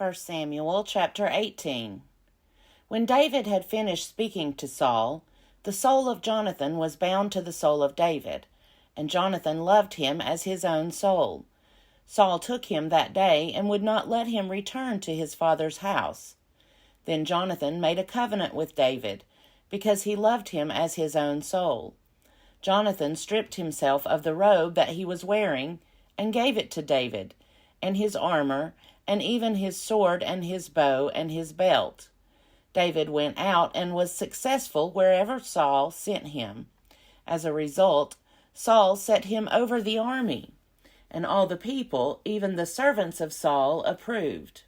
1 Samuel chapter 18. When David had finished speaking to Saul, the soul of Jonathan was bound to the soul of David, and Jonathan loved him as his own soul. Saul took him that day and would not let him return to his father's house. Then Jonathan made a covenant with David, because he loved him as his own soul. Jonathan stripped himself of the robe that he was wearing and gave it to David, and his armor, and even his sword and his bow and his belt. David went out and was successful wherever Saul sent him. As a result, Saul set him over the army, and all the people, even the servants of Saul, approved.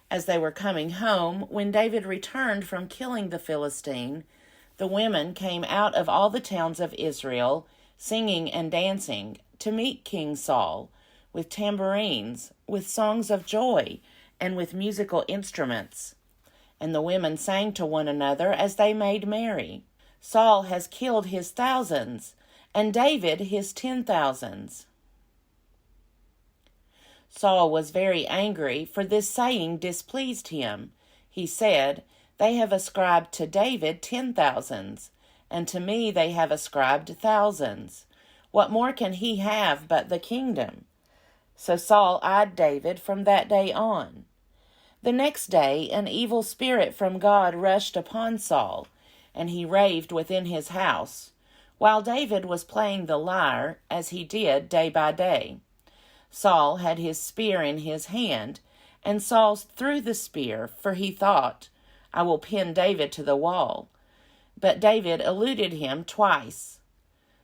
As they were coming home, when David returned from killing the Philistine, the women came out of all the towns of Israel, singing and dancing, to meet King Saul, with tambourines, with songs of joy, and with musical instruments. And the women sang to one another as they made merry. Saul has killed his thousands, and David his 10,000s. Saul was very angry, for this saying displeased him. He said, "They have ascribed to David 10,000s, and to me they have ascribed thousands. What more can he have but the kingdom?" So Saul eyed David from that day on. The next day an evil spirit from God rushed upon Saul, and he raved within his house, while David was playing the lyre, as he did day by day. Saul had his spear in his hand, and Saul threw the spear, for he thought, "I will pin David to the wall." But David eluded him twice.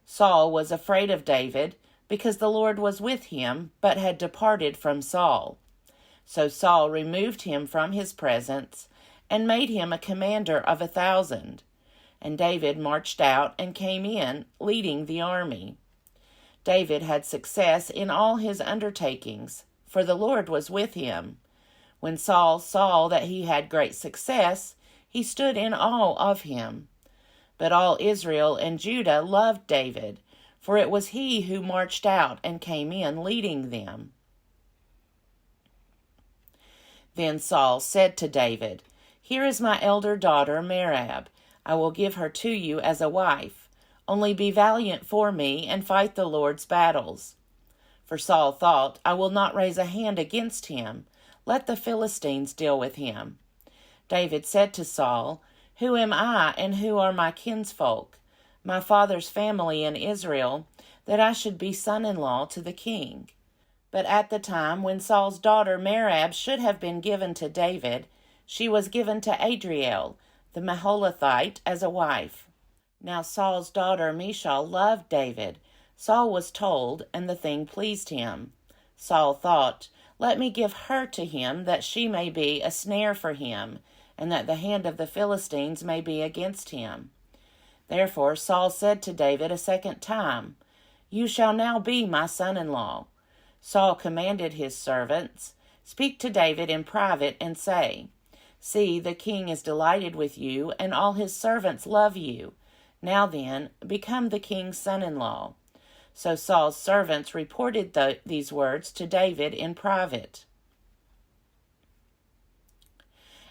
Saul was afraid of David, because the Lord was with him, but had departed from Saul. So Saul removed him from his presence, and made him a commander of 1,000. And David marched out and came in, leading the army. David had success in all his undertakings, for the Lord was with him. When Saul saw that he had great success, he stood in awe of him. But all Israel and Judah loved David, for it was he who marched out and came in leading them. Then Saul said to David, "Here is my elder daughter Merab. I will give her to you as a wife. Only be valiant for me and fight the Lord's battles." For Saul thought, "I will not raise a hand against him. Let the Philistines deal with him." David said to Saul, "Who am I and who are my kinsfolk, my father's family in Israel, that I should be son-in-law to the king?" But at the time when Saul's daughter Merab should have been given to David, she was given to Adriel, the Maholathite, as a wife. Now Saul's daughter Michal loved David. Saul was told, and the thing pleased him. Saul thought, "Let me give her to him, that she may be a snare for him, and that the hand of the Philistines may be against him." Therefore Saul said to David a second time, "You shall now be my son-in-law." Saul commanded his servants, "Speak to David in private and say, 'See, the king is delighted with you, and all his servants love you. Now then, become the king's son-in-law.'" So Saul's servants reported these words to David in private.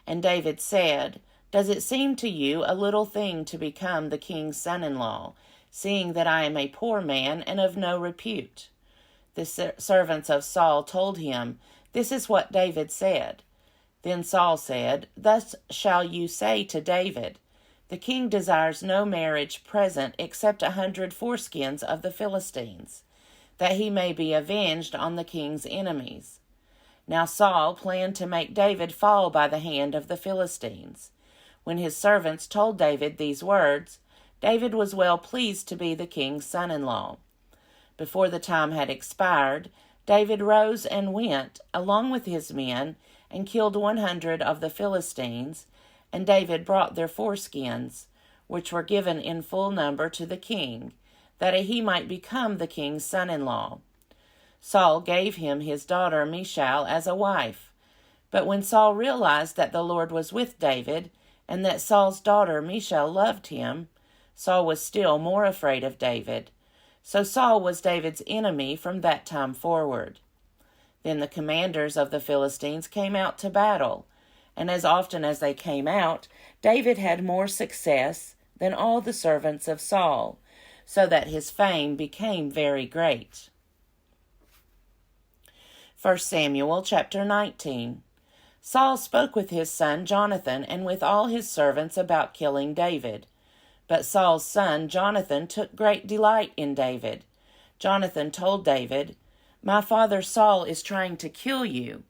And David said, "Does it seem to you a little thing to become the king's son-in-law, seeing that I am a poor man and of no repute?" The servants of Saul told him, "This is what David said." Then Saul said, "Thus shall you say to David, 'The king desires no marriage present except 100 foreskins of the Philistines, that he may be avenged on the king's enemies.'" Now Saul planned to make David fall by the hand of the Philistines. When his servants told David these words, David was well pleased to be the king's son-in-law. Before the time had expired, David rose and went, along with his men, and killed 100 of the Philistines, and David brought their foreskins, which were given in full number to the king, that he might become the king's son-in-law. Saul gave him his daughter Michal as a wife. But when Saul realized that the Lord was with David, and that Saul's daughter Michal loved him, Saul was still more afraid of David. So Saul was David's enemy from that time forward. Then the commanders of the Philistines came out to battle, and as often as they came out, David had more success than all the servants of Saul, so that his fame became very great. 1 Samuel chapter 19. Saul spoke with his son Jonathan and with all his servants about killing David. But Saul's son Jonathan took great delight in David. Jonathan told David, "My father Saul is trying to kill you.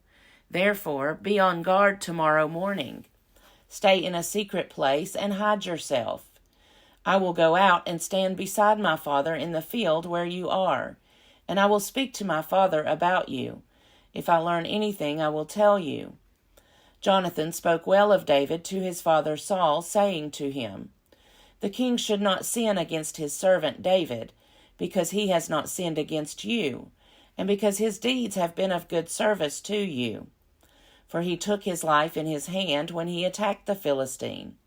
Therefore, be on guard tomorrow morning. Stay in a secret place and hide yourself. I will go out and stand beside my father in the field where you are, and I will speak to my father about you. If I learn anything, I will tell you." Jonathan spoke well of David to his father Saul, saying to him, "The king should not sin against his servant David, because he has not sinned against you, and because his deeds have been of good service to you. For he took his life in his hand when he attacked the Philistine.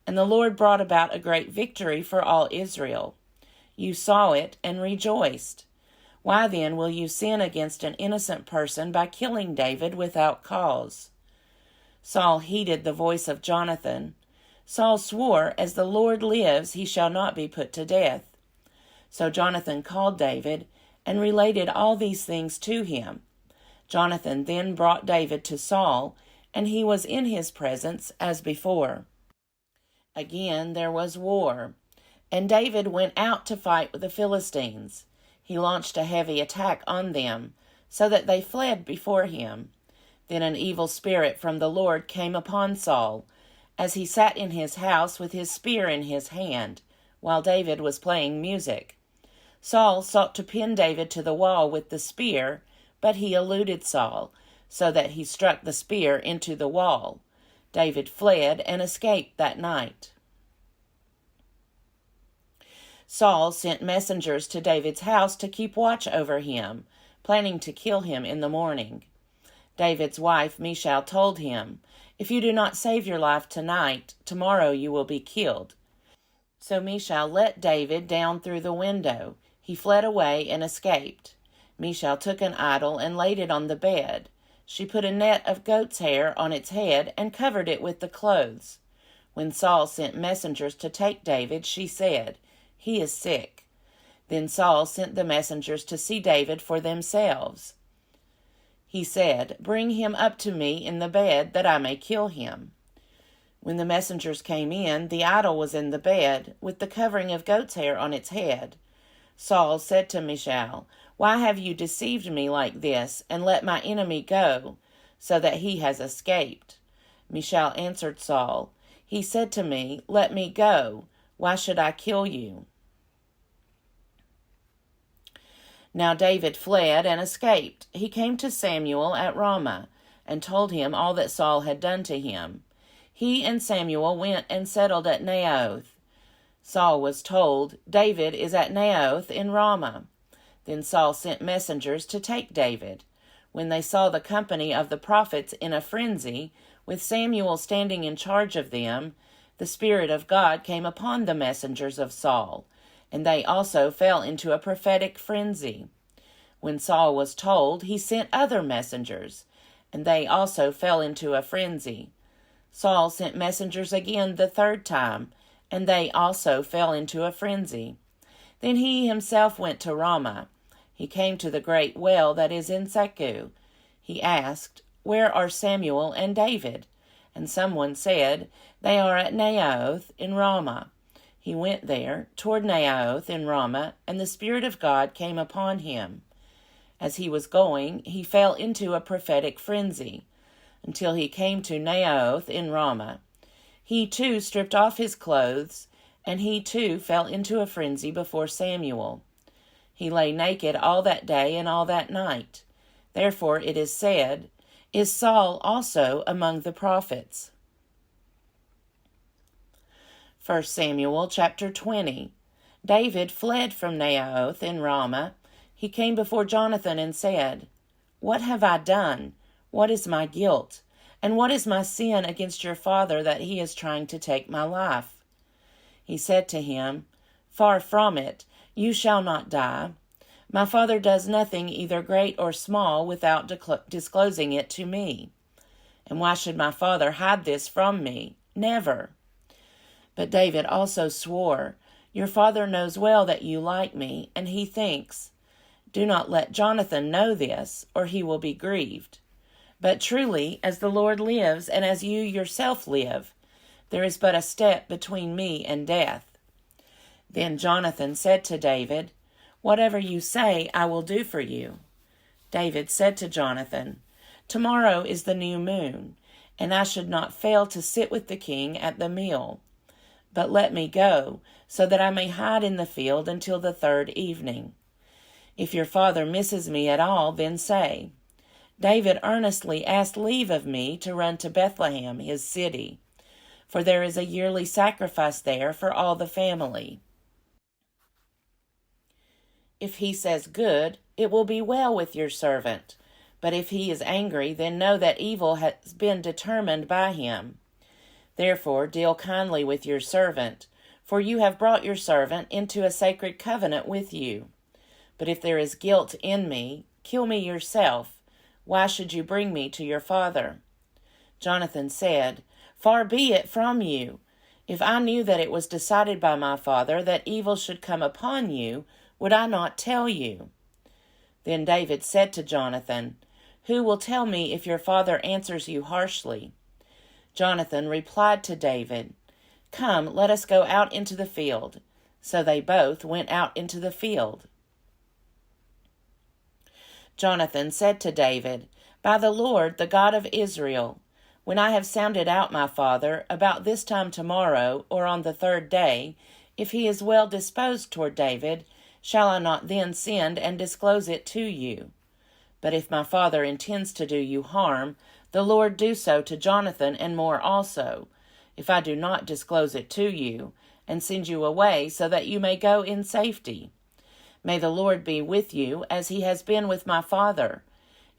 And the Lord brought about a great victory for all Israel. You saw it and rejoiced. Why then will you sin against an innocent person by killing David without cause?" Saul heeded the voice of Jonathan. Saul swore, "As the Lord lives, he shall not be put to death." So Jonathan called David and related all these things to him. Jonathan then brought David to Saul, and he was in his presence as before. Again there was war, and David went out to fight with the Philistines. He launched a heavy attack on them, so that they fled before him. Then an evil spirit from the Lord came upon Saul, as he sat in his house with his spear in his hand, while David was playing music. Saul sought to pin David to the wall with the spear, but he eluded Saul, so that he struck the spear into the wall. David fled and escaped that night. Saul sent messengers to David's house to keep watch over him, planning to kill him in the morning. David's wife Michal told him, "If you do not save your life tonight, tomorrow you will be killed." So Michal let David down through the window. He fled away and escaped. Michal took an idol and laid it on the bed. She put a net of goat's hair on its head and covered it with the clothes. When Saul sent messengers to take David, she said, "He is sick." Then Saul sent the messengers to see David for themselves. He said, "Bring him up to me in the bed, that I may kill him." When the messengers came in, the idol was in the bed, with the covering of goat's hair on its head. Saul said to Michal, "Why have you deceived me like this, and let my enemy go, so that he has escaped?" Michal answered Saul, "He said to me, 'Let me go. Why should I kill you?'" Now David fled and escaped. He came to Samuel at Ramah, and told him all that Saul had done to him. He and Samuel went and settled at Naioth. Saul was told, "David is at Naioth in Ramah." Then Saul sent messengers to take David. When they saw the company of the prophets in a frenzy, with Samuel standing in charge of them, the Spirit of God came upon the messengers of Saul, and they also fell into a prophetic frenzy. When Saul was told, he sent other messengers, and they also fell into a frenzy. Saul sent messengers again the third time, and they also fell into a frenzy. Then he himself went to Ramah. He came to the great well that is in Secu. He asked, "Where are Samuel and David?" And someone said, "They are at Naioth in Ramah." He went there, toward Naioth in Ramah, and the Spirit of God came upon him. As he was going, he fell into a prophetic frenzy, until he came to Naioth in Ramah. He too stripped off his clothes, and he too fell into a frenzy before Samuel. He lay naked all that day and all that night. Therefore it is said, "Is Saul also among the prophets?" 1 Samuel chapter 20. David fled from Naioth in Ramah. He came before Jonathan and said, "What have I done? What is my guilt? And what is my sin against your father that he is trying to take my life?" He said to him, "Far from it, you shall not die. My father does nothing either great or small without disclosing it to me. And why should my father hide this from me? Never. But David also swore, Your father knows well that you like me, and he thinks, Do not let Jonathan know this, or he will be grieved. But truly, as the Lord lives, and as you yourself live, there is but a step between me and death. Then Jonathan said to David, Whatever you say, I will do for you. David said to Jonathan, Tomorrow is the new moon, and I should not fail to sit with the king at the meal. But let me go, so that I may hide in the field until the third evening. If your father misses me at all, then say, David earnestly asked leave of me to run to Bethlehem, his city, for there is a yearly sacrifice there for all the family. If he says good, it will be well with your servant. But if he is angry, then know that evil has been determined by him. Therefore deal kindly with your servant, for you have brought your servant into a sacred covenant with you. But if there is guilt in me, kill me yourself. Why should you bring me to your father? Jonathan said, Far be it from you. If I knew that it was decided by my father that evil should come upon you, would I not tell you? Then David said to Jonathan, Who will tell me if your father answers you harshly? Jonathan replied to David, Come, let us go out into the field. So they both went out into the field. Jonathan said to David, By the Lord, the God of Israel, when I have sounded out my father, about this time tomorrow, or on the third day, if he is well disposed toward David, shall I not then send and disclose it to you? But if my father intends to do you harm, the Lord do so to Jonathan and more also, if I do not disclose it to you, and send you away so that you may go in safety. May the Lord be with you, as he has been with my father.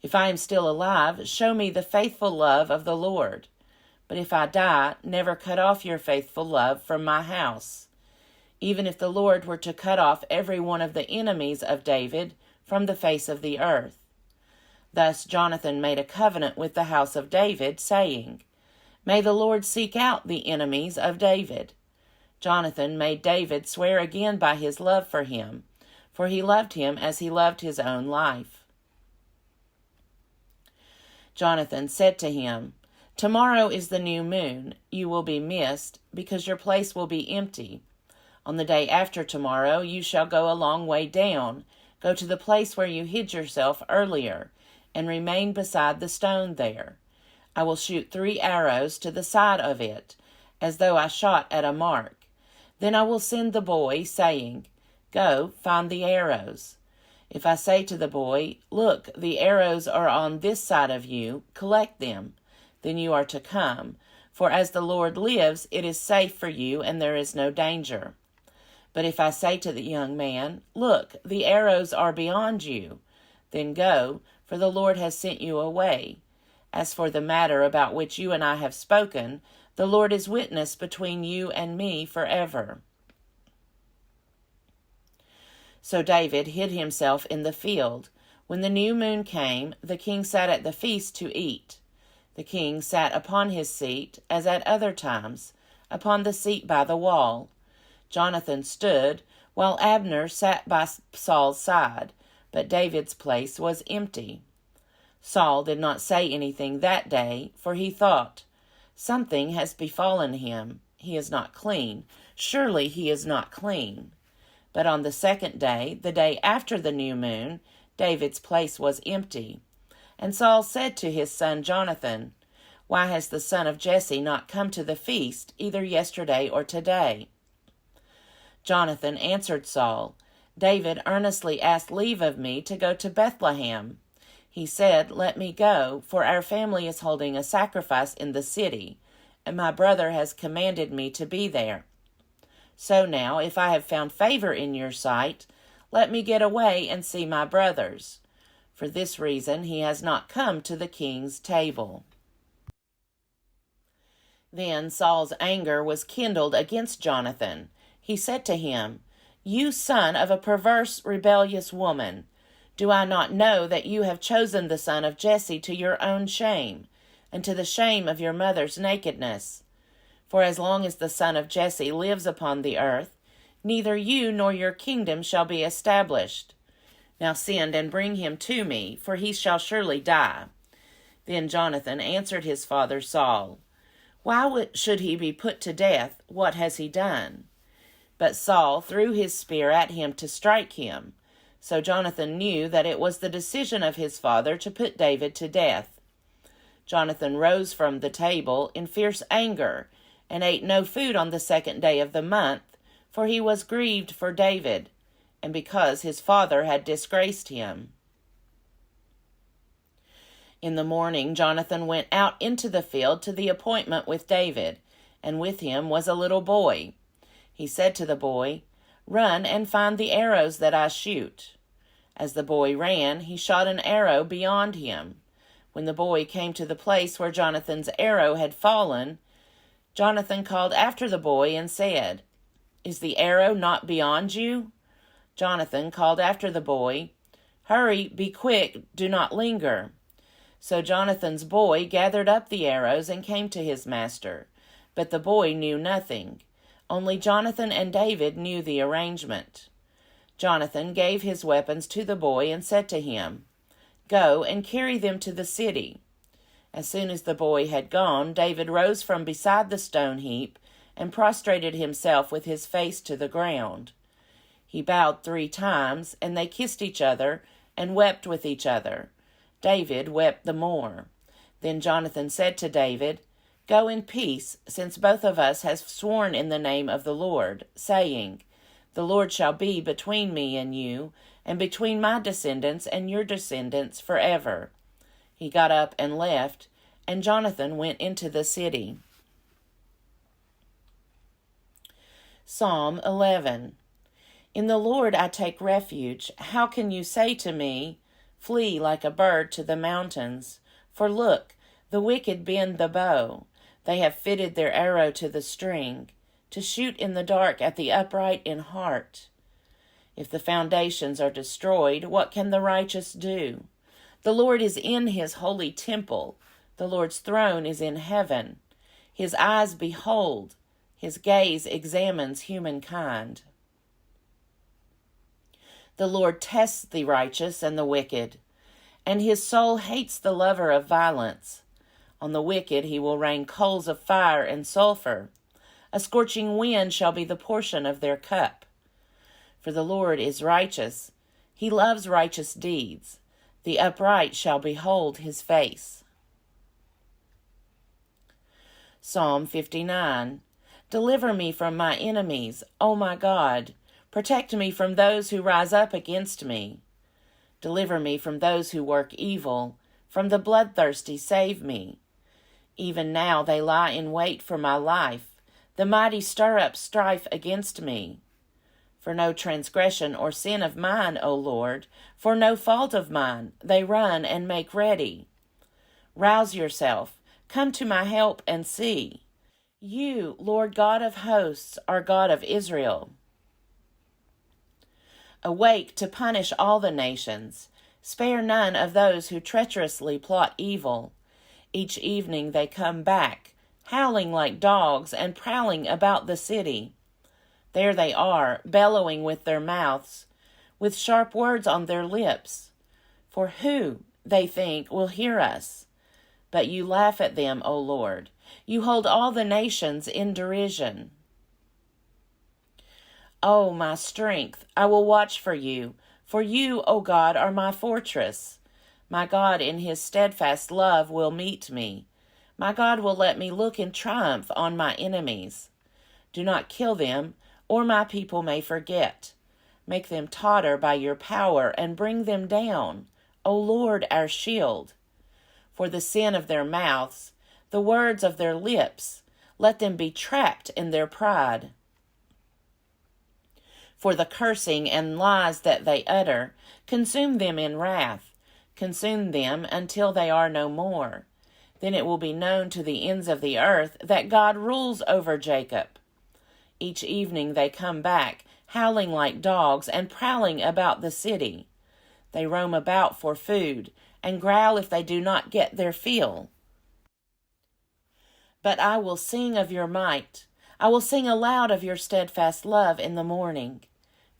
If I am still alive, show me the faithful love of the Lord. But if I die, never cut off your faithful love from my house. Even if the Lord were to cut off every one of the enemies of David from the face of the earth. Thus Jonathan made a covenant with the house of David, saying, May the Lord seek out the enemies of David. Jonathan made David swear again by his love for him, for he loved him as he loved his own life. Jonathan said to him, Tomorrow is the new moon. You will be missed, because your place will be empty. On the day after tomorrow you shall go a long way down, go to the place where you hid yourself earlier, and remain beside the stone there. I will shoot 3 arrows to the side of it, as though I shot at a mark. Then I will send the boy, saying, Go, find the arrows. If I say to the boy, Look, the arrows are on this side of you, collect them, then you are to come, for as the Lord lives, it is safe for you, and there is no danger. But if I say to the young man, Look, the arrows are beyond you, then go, for the Lord has sent you away. As for the matter about which you and I have spoken, the Lord is witness between you and me forever. So David hid himself in the field. When the new moon came, the king sat at the feast to eat. The king sat upon his seat, as at other times, upon the seat by the wall. Jonathan stood, while Abner sat by Saul's side, but David's place was empty. Saul did not say anything that day, for he thought, Something has befallen him. He is not clean. Surely he is not clean. But on the second day, the day after the new moon, David's place was empty. And Saul said to his son Jonathan, Why has the son of Jesse not come to the feast, either yesterday or today? Jonathan answered Saul, David earnestly asked leave of me to go to Bethlehem. He said, Let me go, for our family is holding a sacrifice in the city, and my brother has commanded me to be there. So now, if I have found favor in your sight, let me get away and see my brothers. For this reason he has not come to the king's table. Then Saul's anger was kindled against Jonathan. He said to him, You son of a perverse, rebellious woman, do I not know that you have chosen the son of Jesse to your own shame, and to the shame of your mother's nakedness? For as long as the son of Jesse lives upon the earth, neither you nor your kingdom shall be established. Now send and bring him to me, for he shall surely die." Then Jonathan answered his father Saul, "Why should he be put to death? What has he done?" But Saul threw his spear at him to strike him. So Jonathan knew that it was the decision of his father to put David to death. Jonathan rose from the table in fierce anger, and ate no food on the 2nd day of the month, for he was grieved for David, and because his father had disgraced him. In the morning Jonathan went out into the field to the appointment with David, and with him was a little boy. He said to the boy, "Run and find the arrows that I shoot." As the boy ran, he shot an arrow beyond him. When the boy came to the place where Jonathan's arrow had fallen, Jonathan called after the boy and said, "Is the arrow not beyond you?" Jonathan called after the boy, "Hurry, be quick, do not linger." So Jonathan's boy gathered up the arrows and came to his master, but the boy knew nothing. Only Jonathan and David knew the arrangement. Jonathan gave his weapons to the boy and said to him, "Go and carry them to the city." As soon as the boy had gone, David rose from beside the stone heap and prostrated himself with his face to the ground. He bowed 3 times, and they kissed each other and wept with each other. David wept the more. Then Jonathan said to David, "Go in peace, since both of us have sworn in the name of the Lord, saying, 'The Lord shall be between me and you, and between my descendants and your descendants forever.'" He got up and left, and Jonathan went into the city. Psalm 11. In the Lord I take refuge. How can you say to me, "Flee like a bird to the mountains"? For look, the wicked bend the bow. They have fitted their arrow to the string, to shoot in the dark at the upright in heart. If the foundations are destroyed, what can the righteous do? The Lord is in his holy temple. The Lord's throne is in heaven. His eyes behold, his gaze examines humankind. The Lord tests the righteous and the wicked, and his soul hates the lover of violence. On the wicked he will rain coals of fire and sulfur. A scorching wind shall be the portion of their cup. For the Lord is righteous. He loves righteous deeds. The upright shall behold his face. Psalm 59. Deliver me from my enemies, O my God. Protect me from those who rise up against me. Deliver me from those who work evil. From the bloodthirsty save me. Even now they lie in wait for my life. The mighty stir up strife against me. For no transgression or sin of mine, O Lord, for no fault of mine, they run and make ready. Rouse yourself, come to my help and see. You, Lord God of hosts, are God of Israel. Awake to punish all the nations. Spare none of those who treacherously plot evil. Each evening they come back, howling like dogs and prowling about the city. There they are, bellowing with their mouths, with sharp words on their lips. For who, they think, will hear us? But you laugh at them, O Lord. You hold all the nations in derision. O my strength, I will watch for you, O God, are my fortress. My God in his steadfast love will meet me. My God will let me look in triumph on my enemies. Do not kill them, or my people may forget. Make them totter by your power and bring them down, O Lord, our shield. For the sin of their mouths, the words of their lips, let them be trapped in their pride. For the cursing and lies that they utter, consume them in wrath. Consume them until they are no more. Then it will be known to the ends of the earth that God rules over Jacob. Each evening they come back, howling like dogs and prowling about the city. They roam about for food and growl if they do not get their fill. But I will sing of your might. I will sing aloud of your steadfast love in the morning.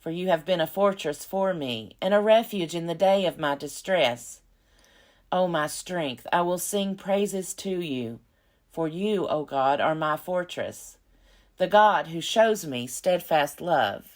For you have been a fortress for me, and a refuge in the day of my distress. O my strength, I will sing praises to you. For you, O God, are my fortress, the God who shows me steadfast love.